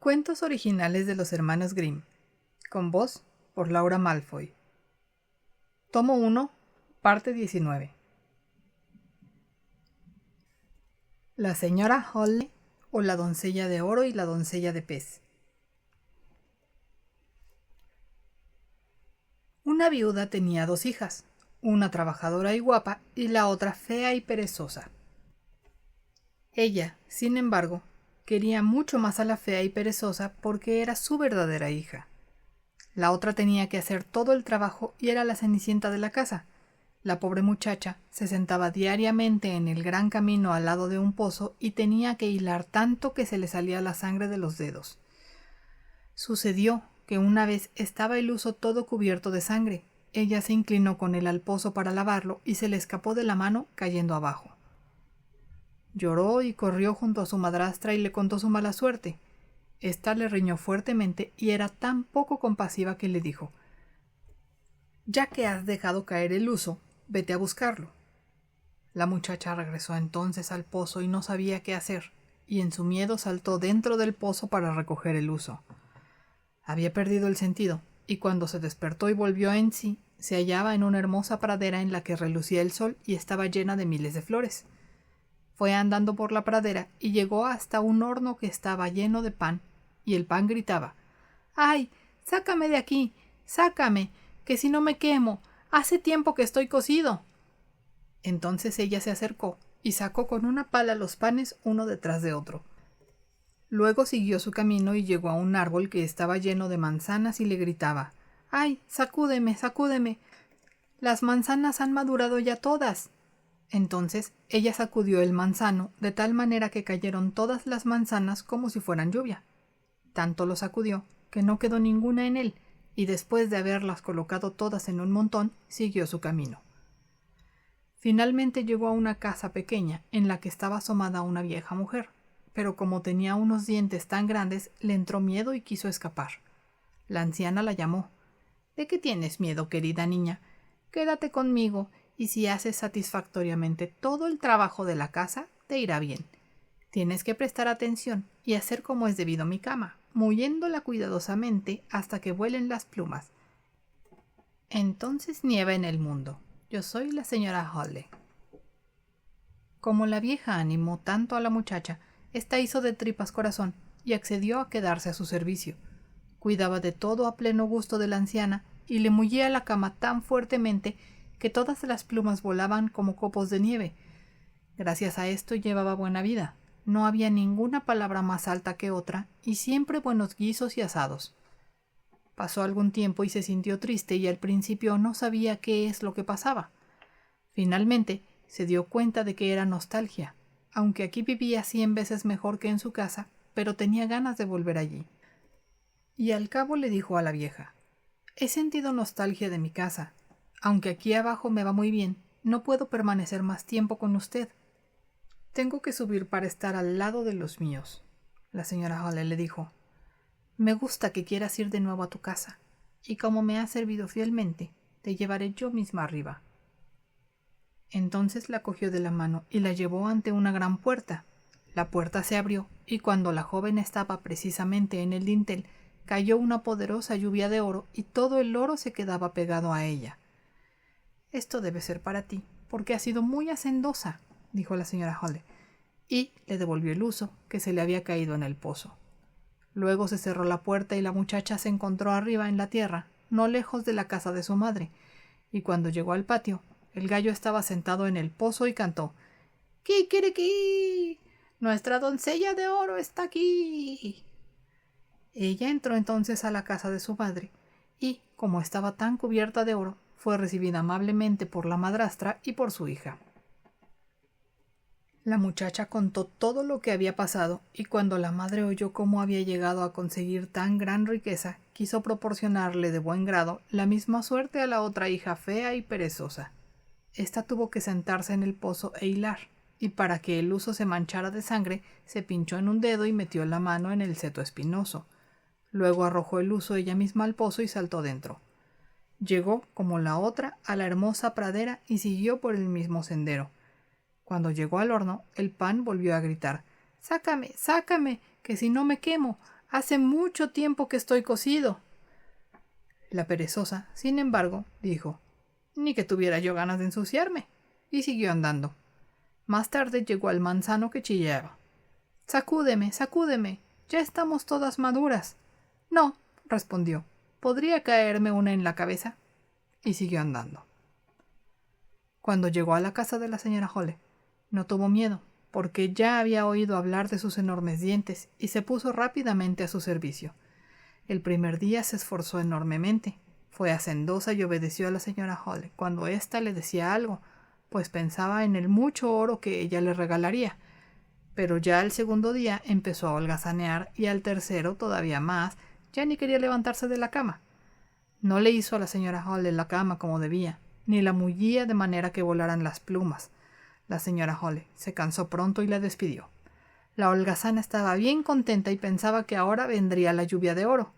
Cuentos originales de los hermanos Grimm, con voz por Laura Malfoy. Tomo 1, parte 19. La señora Hawley o la doncella de oro y la doncella de pez. Una viuda tenía 2 hijas, una trabajadora y guapa y la otra fea y perezosa. Ella, sin embargo, quería mucho más a la fea y perezosa porque era su verdadera hija. La otra tenía que hacer todo el trabajo y era la cenicienta de la casa. La pobre muchacha se sentaba diariamente en el gran camino al lado de un pozo y tenía que hilar tanto que se le salía la sangre de los dedos. Sucedió que una vez estaba el uso todo cubierto de sangre. Ella se inclinó con él al pozo para lavarlo y se le escapó de la mano cayendo abajo. Lloró y corrió junto a su madrastra y le contó su mala suerte. Esta le riñó fuertemente y era tan poco compasiva que le dijo: «Ya que has dejado caer el huso, vete a buscarlo». La muchacha regresó entonces al pozo y no sabía qué hacer, y en su miedo saltó dentro del pozo para recoger el huso. Había perdido el sentido, y cuando se despertó y volvió en sí, se hallaba en una hermosa pradera en la que relucía el sol y estaba llena de miles de flores. Fue andando por la pradera y llegó hasta un horno que estaba lleno de pan, y el pan gritaba: «¡Ay, sácame de aquí! ¡Sácame! ¡Que si no me quemo! ¡Hace tiempo que estoy cocido!». Entonces ella se acercó y sacó con una pala los panes uno detrás de otro. Luego siguió su camino y llegó a un árbol que estaba lleno de manzanas y le gritaba: «¡Ay, sacúdeme, sacúdeme! ¡Las manzanas han madurado ya todas!». Entonces ella sacudió el manzano de tal manera que cayeron todas las manzanas como si fueran lluvia. Tanto lo sacudió que no quedó ninguna en él, y después de haberlas colocado todas en un montón, siguió su camino. Finalmente llegó a una casa pequeña en la que estaba asomada una vieja mujer, pero como tenía unos dientes tan grandes, le entró miedo y quiso escapar. La anciana la llamó: «¿De qué tienes miedo, querida niña? Quédate conmigo, y si haces satisfactoriamente todo el trabajo de la casa, te irá bien. Tienes que prestar atención y hacer como es debido mi cama, moviéndola cuidadosamente hasta que vuelen las plumas. Entonces nieva en el mundo. Yo soy la señora Hawley». Como la vieja animó tanto a la muchacha, ésta hizo de tripas corazón y accedió a quedarse a su servicio. Cuidaba de todo a pleno gusto de la anciana y le mullía la cama tan fuertemente que todas las plumas volaban como copos de nieve. Gracias a esto llevaba buena vida. No había ninguna palabra más alta que otra y siempre buenos guisos y asados. Pasó algún tiempo y se sintió triste y al principio no sabía qué es lo que pasaba. Finalmente se dio cuenta de que era nostalgia, aunque aquí vivía 100 veces mejor que en su casa, pero tenía ganas de volver allí. Y al cabo le dijo a la vieja: «He sentido nostalgia de mi casa. Aunque aquí abajo me va muy bien, no puedo permanecer más tiempo con usted. Tengo que subir para estar al lado de los míos». La señora Hawley le dijo: «Me gusta que quieras ir de nuevo a tu casa, y como me has servido fielmente, te llevaré yo misma arriba». Entonces la cogió de la mano y la llevó ante una gran puerta. La puerta se abrió, y cuando la joven estaba precisamente en el dintel, cayó una poderosa lluvia de oro y todo el oro se quedaba pegado a ella. «Esto debe ser para ti, porque has sido muy hacendosa», dijo la señora Hawley, y le devolvió el huso que se le había caído en el pozo. Luego se cerró la puerta y la muchacha se encontró arriba en la tierra, no lejos de la casa de su madre, y cuando llegó al patio, el gallo estaba sentado en el pozo y cantó: «¡Kikiriki! Nuestra doncella de oro está aquí». Ella entró entonces a la casa de su madre, y, como estaba tan cubierta de oro, fue recibida amablemente por la madrastra y por su hija. La muchacha contó todo lo que había pasado, y cuando la madre oyó cómo había llegado a conseguir tan gran riqueza, quiso proporcionarle de buen grado la misma suerte a la otra hija fea y perezosa. Esta tuvo que sentarse en el pozo e hilar, y para que el huso se manchara de sangre, se pinchó en un dedo y metió la mano en el seto espinoso. Luego arrojó el huso ella misma al pozo y saltó dentro. Llegó, como la otra, a la hermosa pradera y siguió por el mismo sendero. Cuando llegó al horno, el pan volvió a gritar: «¡Sácame, sácame, que si no me quemo! Hace mucho tiempo que estoy cocido. La perezosa, sin embargo, dijo: Ni que tuviera yo ganas de ensuciarme, y siguió andando. Más tarde llegó al manzano que chillaba. Sacúdeme, sacúdeme, ya estamos todas maduras. No, respondió, ¿podría caerme una en la cabeza? Y siguió andando. Cuando llegó a la casa de la señora Hole, no tuvo miedo, porque ya había oído hablar de sus enormes dientes y se puso rápidamente a su servicio. El primer día se esforzó enormemente. Fue hacendosa y obedeció a la señora Hole cuando ésta le decía algo, pues pensaba en el mucho oro que ella le regalaría. Pero ya al segundo día empezó a holgazanear y al tercero todavía más, ya ni quería levantarse de la cama. No le hizo a la señora Hole la cama como debía, ni la mullía de manera que volaran las plumas. La señora Hole se cansó pronto y la despidió. La holgazana estaba bien contenta y pensaba que ahora vendría la lluvia de oro.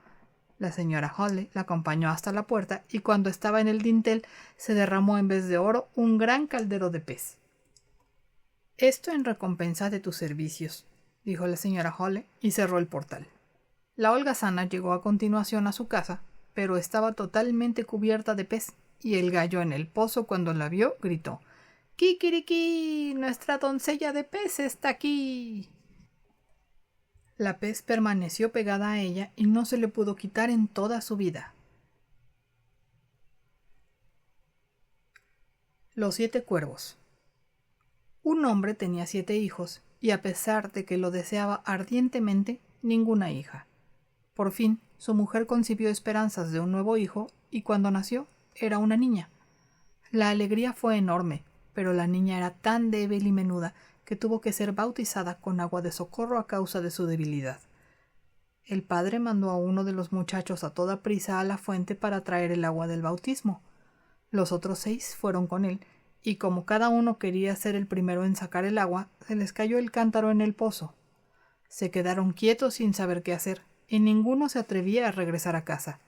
La señora Hole la acompañó hasta la puerta y cuando estaba en el dintel se derramó en vez de oro un gran caldero de pez. Esto en recompensa de tus servicios, dijo la señora Hole y cerró el portal. La holgazana llegó a continuación a su casa, pero estaba totalmente cubierta de pez, y el gallo en el pozo cuando la vio gritó: ¡Kikiriki! ¡Nuestra doncella de pez está aquí! La pez permaneció pegada a ella y no se le pudo quitar en toda su vida. Los 7 cuervos. Un hombre tenía 7 hijos, y a pesar de que lo deseaba ardientemente, ninguna hija. Por fin, su mujer concibió esperanzas de un nuevo hijo, y cuando nació, era una niña. La alegría fue enorme, pero la niña era tan débil y menuda que tuvo que ser bautizada con agua de socorro a causa de su debilidad. El padre mandó a uno de los muchachos a toda prisa a la fuente para traer el agua del bautismo. Los otros 6 fueron con él, y como cada uno quería ser el primero en sacar el agua, se les cayó el cántaro en el pozo. Se quedaron quietos sin saber qué hacer, y ninguno se atrevía a regresar a casa.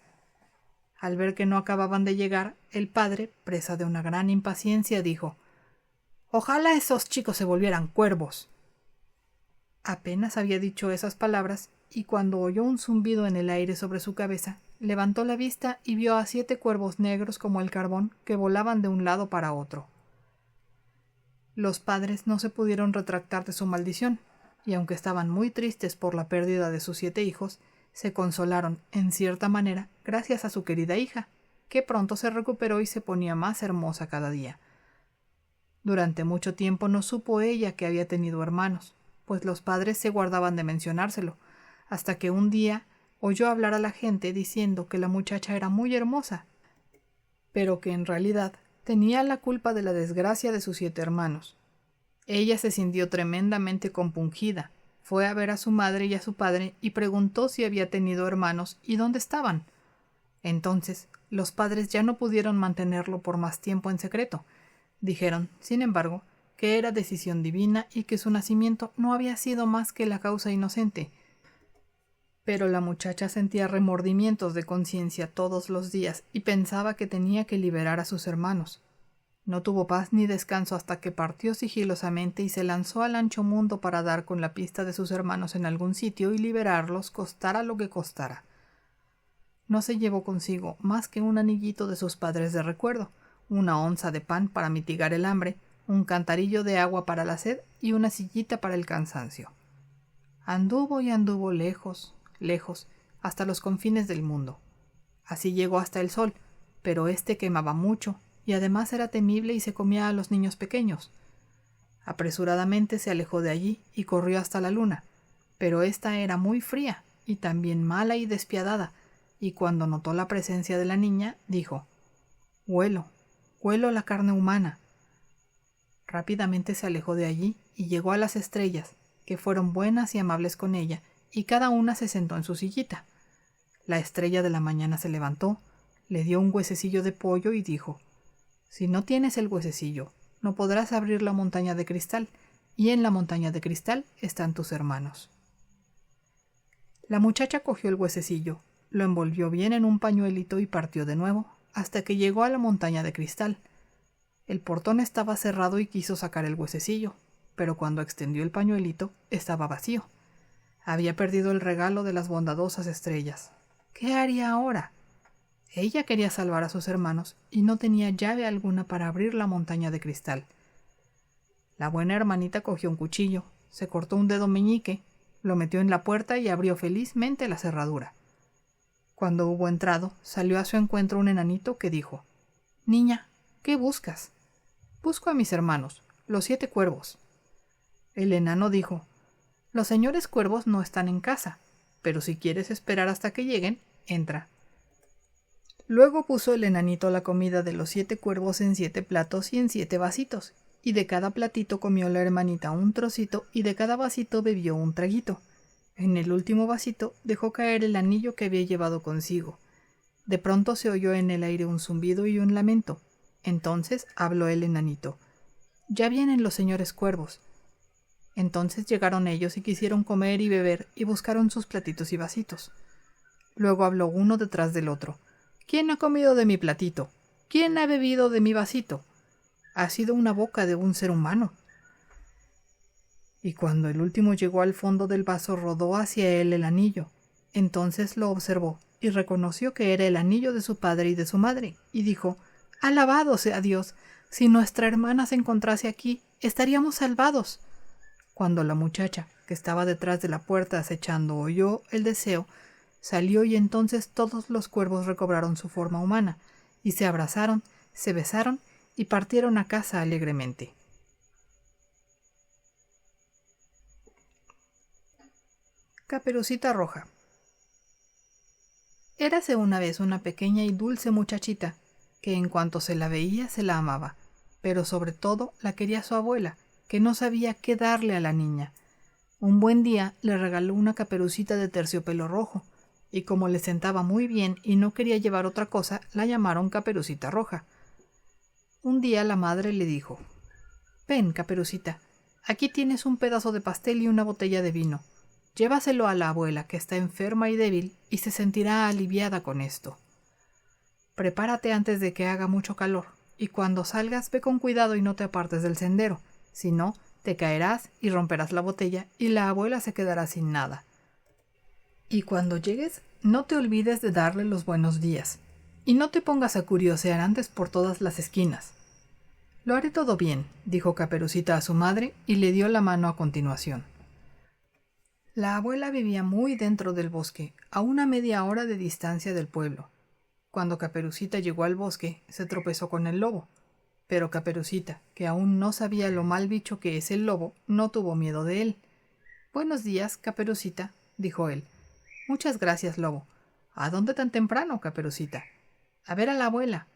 Al ver que no acababan de llegar, el padre, presa de una gran impaciencia, dijo: «Ojalá esos chicos se volvieran cuervos». Apenas había dicho esas palabras, y cuando oyó un zumbido en el aire sobre su cabeza, levantó la vista y vio a 7 cuervos negros como el carbón que volaban de un lado para otro. Los padres no se pudieron retractar de su maldición, y aunque estaban muy tristes por la pérdida de sus 7 hijos, se consolaron, en cierta manera, gracias a su querida hija, que pronto se recuperó y se ponía más hermosa cada día. Durante mucho tiempo no supo ella que había tenido hermanos, pues los padres se guardaban de mencionárselo, hasta que un día oyó hablar a la gente diciendo que la muchacha era muy hermosa, pero que en realidad tenía la culpa de la desgracia de sus 7 hermanos. Ella se sintió tremendamente compungida, fue a ver a su madre y a su padre y preguntó si había tenido hermanos y dónde estaban. Entonces, los padres ya no pudieron mantenerlo por más tiempo en secreto. Dijeron, sin embargo, que era decisión divina y que su nacimiento no había sido más que la causa inocente. Pero la muchacha sentía remordimientos de conciencia todos los días y pensaba que tenía que liberar a sus hermanos. No tuvo paz ni descanso hasta que partió sigilosamente y se lanzó al ancho mundo para dar con la pista de sus hermanos en algún sitio y liberarlos, costara lo que costara. No se llevó consigo más que un anillito de sus padres de recuerdo, una onza de pan para mitigar el hambre, un cantarillo de agua para la sed y una sillita para el cansancio. Anduvo y anduvo lejos, lejos, hasta los confines del mundo. Así llegó hasta el sol, pero éste quemaba mucho, y además era temible y se comía a los niños pequeños. Apresuradamente se alejó de allí y corrió hasta la luna, pero ésta era muy fría y también mala y despiadada, y cuando notó la presencia de la niña, dijo: «Huelo, huelo la carne humana». Rápidamente se alejó de allí y llegó a las estrellas, que fueron buenas y amables con ella, y cada una se sentó en su sillita. La estrella de la mañana se levantó, le dio un huesecillo de pollo y dijo: «Si no tienes el huesecillo, no podrás abrir la montaña de cristal, y en la montaña de cristal están tus hermanos». La muchacha cogió el huesecillo, lo envolvió bien en un pañuelito y partió de nuevo, hasta que llegó a la montaña de cristal. El portón estaba cerrado y quiso sacar el huesecillo, pero cuando extendió el pañuelito estaba vacío. Había perdido el regalo de las bondadosas estrellas. ¿Qué haría ahora? Ella quería salvar a sus hermanos y no tenía llave alguna para abrir la montaña de cristal. La buena hermanita cogió un cuchillo, se cortó un dedo meñique, lo metió en la puerta y abrió felizmente la cerradura. Cuando hubo entrado, salió a su encuentro un enanito que dijo: «Niña, ¿qué buscas?» «Busco a mis hermanos, los 7 cuervos». El enano dijo: «Los señores cuervos no están en casa, pero si quieres esperar hasta que lleguen, entra». Luego puso el enanito la comida de los 7 cuervos en 7 platos y en 7 vasitos, y de cada platito comió la hermanita un trocito y de cada vasito bebió un traguito. En el último vasito dejó caer el anillo que había llevado consigo. De pronto se oyó en el aire un zumbido y un lamento. Entonces habló el enanito: «Ya vienen los señores cuervos». Entonces llegaron ellos y quisieron comer y beber y buscaron sus platitos y vasitos. Luego habló uno detrás del otro: «¿Quién ha comido de mi platito? ¿Quién ha bebido de mi vasito? Ha sido una boca de un ser humano». Y cuando el último llegó al fondo del vaso, rodó hacia él el anillo. Entonces lo observó y reconoció que era el anillo de su padre y de su madre, y dijo: «Alabado sea Dios. Si nuestra hermana se encontrase aquí, estaríamos salvados». Cuando la muchacha, que estaba detrás de la puerta acechando, oyó el deseo, salió, y entonces todos los cuervos recobraron su forma humana, y se abrazaron, se besaron y partieron a casa alegremente. Caperucita Roja. Érase una vez una pequeña y dulce muchachita, que en cuanto se la veía se la amaba, pero sobre todo la quería su abuela, que no sabía qué darle a la niña. Un buen día le regaló una caperucita de terciopelo rojo, y como le sentaba muy bien y no quería llevar otra cosa, la llamaron Caperucita Roja. Un día la madre le dijo: «Ven, Caperucita, aquí tienes un pedazo de pastel y una botella de vino. Llévaselo a la abuela, que está enferma y débil, y se sentirá aliviada con esto. Prepárate antes de que haga mucho calor, y cuando salgas ve con cuidado y no te apartes del sendero, si no, te caerás y romperás la botella y la abuela se quedará sin nada. Y cuando llegues, no te olvides de darle los buenos días, y no te pongas a curiosear antes por todas las esquinas». «Lo haré todo bien», dijo Caperucita a su madre, y le dio la mano a continuación. La abuela vivía muy dentro del bosque, a una media hora de distancia del pueblo. Cuando Caperucita llegó al bosque, se tropezó con el lobo. Pero Caperucita, que aún no sabía lo mal bicho que es el lobo, no tuvo miedo de él. «Buenos días, Caperucita», dijo él. «Muchas gracias, lobo. ¿A dónde tan temprano, Caperucita?» «A ver a la abuela».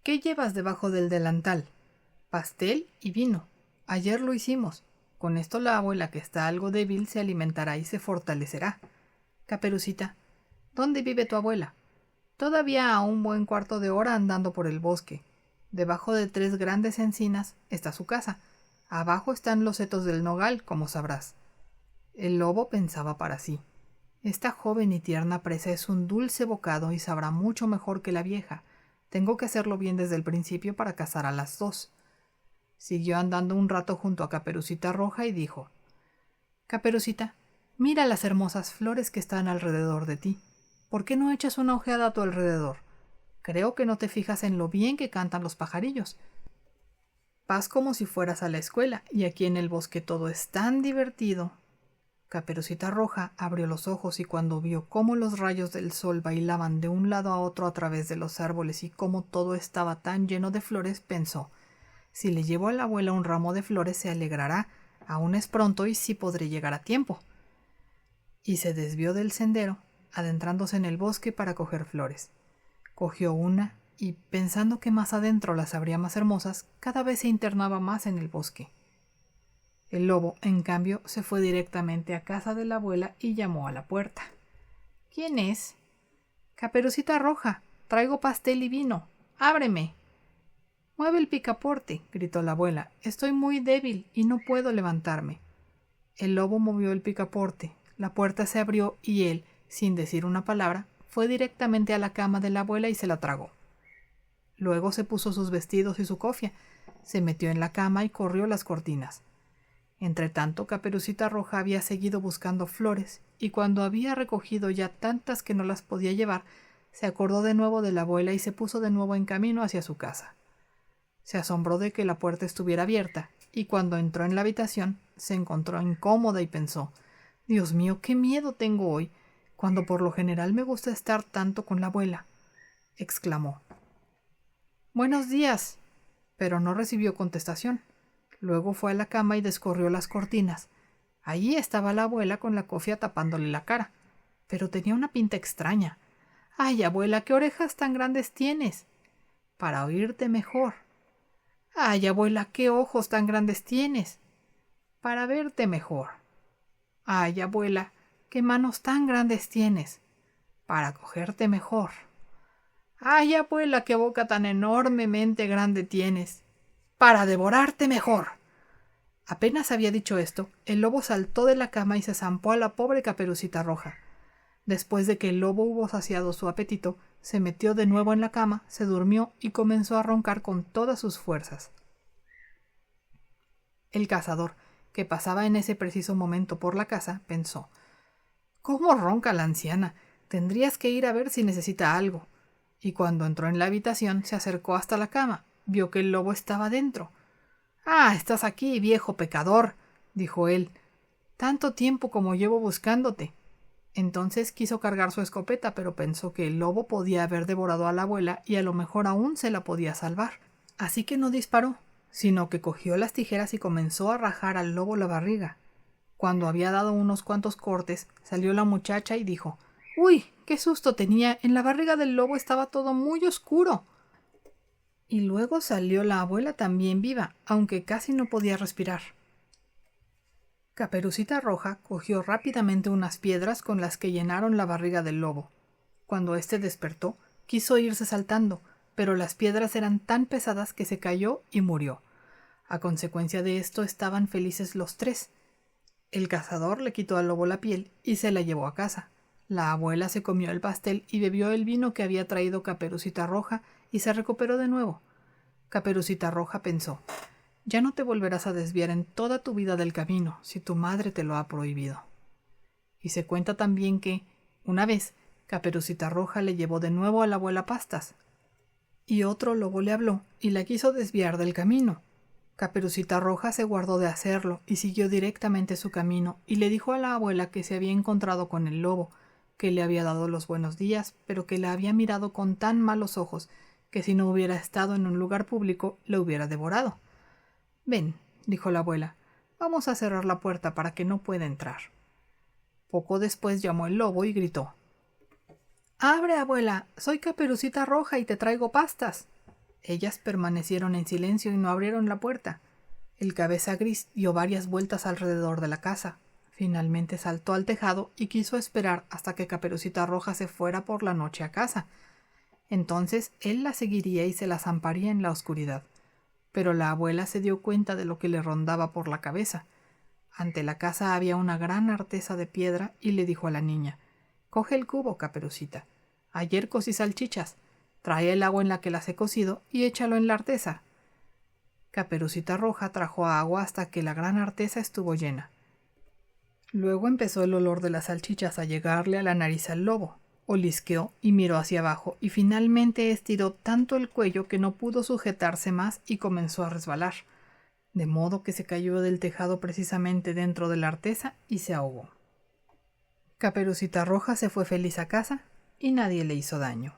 «¿Qué llevas debajo del delantal?» «Pastel y vino. Ayer lo hicimos. Con esto la abuela, que está algo débil, se alimentará y se fortalecerá». «Caperucita, ¿dónde vive tu abuela?» «Todavía a un buen cuarto de hora andando por el bosque. Debajo de 3 grandes encinas está su casa. Abajo están los setos del nogal, como sabrás». El lobo pensaba para sí: «Esta joven y tierna presa es un dulce bocado y sabrá mucho mejor que la vieja. Tengo que hacerlo bien desde el principio para cazar a las 2». Siguió andando un rato junto a Caperucita Roja y dijo: «Caperucita, mira las hermosas flores que están alrededor de ti. ¿Por qué no echas una ojeada a tu alrededor? Creo que no te fijas en lo bien que cantan los pajarillos. Vas como si fueras a la escuela, y aquí en el bosque todo es tan divertido». Caperucita Roja abrió los ojos, y cuando vio cómo los rayos del sol bailaban de un lado a otro a través de los árboles y cómo todo estaba tan lleno de flores, pensó: «Si le llevo a la abuela un ramo de flores se alegrará. Aún es pronto y sí podré llegar a tiempo». Y se desvió del sendero, adentrándose en el bosque para coger flores. Cogió una y, pensando que más adentro las habría más hermosas, cada vez se internaba más en el bosque. El lobo, en cambio, se fue directamente a casa de la abuela y llamó a la puerta. «¿Quién es?» «Caperucita Roja, traigo pastel y vino. ¡Ábreme!». «Mueve el picaporte», gritó la abuela. «Estoy muy débil y no puedo levantarme». El lobo movió el picaporte, la puerta se abrió y él, sin decir una palabra, fue directamente a la cama de la abuela y se la tragó. Luego se puso sus vestidos y su cofia, se metió en la cama y corrió las cortinas. Entretanto, Caperucita Roja había seguido buscando flores, y cuando había recogido ya tantas que no las podía llevar, se acordó de nuevo de la abuela y se puso de nuevo en camino hacia su casa. Se asombró de que la puerta estuviera abierta, y cuando entró en la habitación se encontró incómoda y pensó: «Dios mío, qué miedo tengo hoy, cuando por lo general me gusta estar tanto con la abuela», exclamó. «Buenos días», pero no recibió contestación. Luego fue a la cama y descorrió las cortinas. Allí estaba la abuela con la cofia tapándole la cara, pero tenía una pinta extraña. «Ay, abuela, qué orejas tan grandes tienes», «para oírte mejor». «Ay, abuela, qué ojos tan grandes tienes», «para verte mejor». «Ay, abuela, qué manos tan grandes tienes», «para cogerte mejor». «Ay, abuela, qué boca tan enormemente grande tienes», «para devorarte mejor». Apenas había dicho esto, el lobo saltó de la cama y se zampó a la pobre Caperucita Roja. Después de que el lobo hubo saciado su apetito, se metió de nuevo en la cama, se durmió y comenzó a roncar con todas sus fuerzas. El cazador, que pasaba en ese preciso momento por la casa, pensó: «¿Cómo ronca la anciana? Tendrías que ir a ver si necesita algo». Y cuando entró en la habitación, se acercó hasta la cama. Vio que el lobo estaba dentro. «Ah, estás aquí, viejo pecador», dijo él. «Tanto tiempo como llevo buscándote». Entonces quiso cargar su escopeta, pero pensó que el lobo podía haber devorado a la abuela y a lo mejor aún se la podía salvar. Así que no disparó, sino que cogió las tijeras y comenzó a rajar al lobo la barriga. Cuando había dado unos cuantos cortes, salió la muchacha y dijo: «¡Uy! ¡Qué susto tenía! En la barriga del lobo estaba todo muy oscuro». Y luego salió la abuela también viva, aunque casi no podía respirar. Caperucita Roja cogió rápidamente unas piedras con las que llenaron la barriga del lobo. Cuando éste despertó, quiso irse saltando, pero las piedras eran tan pesadas que se cayó y murió. A consecuencia de esto estaban felices los tres. El cazador le quitó al lobo la piel y se la llevó a casa. La abuela se comió el pastel y bebió el vino que había traído Caperucita Roja y se recuperó de nuevo. Caperucita Roja pensó: «Ya no te volverás a desviar en toda tu vida del camino, si tu madre te lo ha prohibido». Y se cuenta también que, una vez, Caperucita Roja le llevó de nuevo a la abuela pastas, y otro lobo le habló y la quiso desviar del camino. Caperucita Roja se guardó de hacerlo y siguió directamente su camino, y le dijo a la abuela que se había encontrado con el lobo, que le había dado los buenos días, pero que la había mirado con tan malos ojos que si no hubiera estado en un lugar público le hubiera devorado. «Ven», dijo la abuela, «vamos a cerrar la puerta para que no pueda entrar». Poco después llamó el lobo y gritó: «¡Abre, abuela! Soy Caperucita Roja y te traigo pastas». Ellas permanecieron en silencio y no abrieron la puerta. El cabeza gris dio varias vueltas alrededor de la casa. Finalmente saltó al tejado y quiso esperar hasta que Caperucita Roja se fuera por la noche a casa. Entonces él la seguiría y se la zamparía en la oscuridad. Pero la abuela se dio cuenta de lo que le rondaba por la cabeza. Ante la casa había una gran artesa de piedra y le dijo a la niña: «Coge el cubo, Caperucita. Ayer cocí salchichas. Trae el agua en la que las he cocido y échalo en la artesa». Caperucita Roja trajo agua hasta que la gran artesa estuvo llena. Luego empezó el olor de las salchichas a llegarle a la nariz al lobo. Olisqueó y miró hacia abajo y finalmente estiró tanto el cuello que no pudo sujetarse más y comenzó a resbalar, de modo que se cayó del tejado precisamente dentro de la artesa y se ahogó. Caperucita Roja se fue feliz a casa y nadie le hizo daño.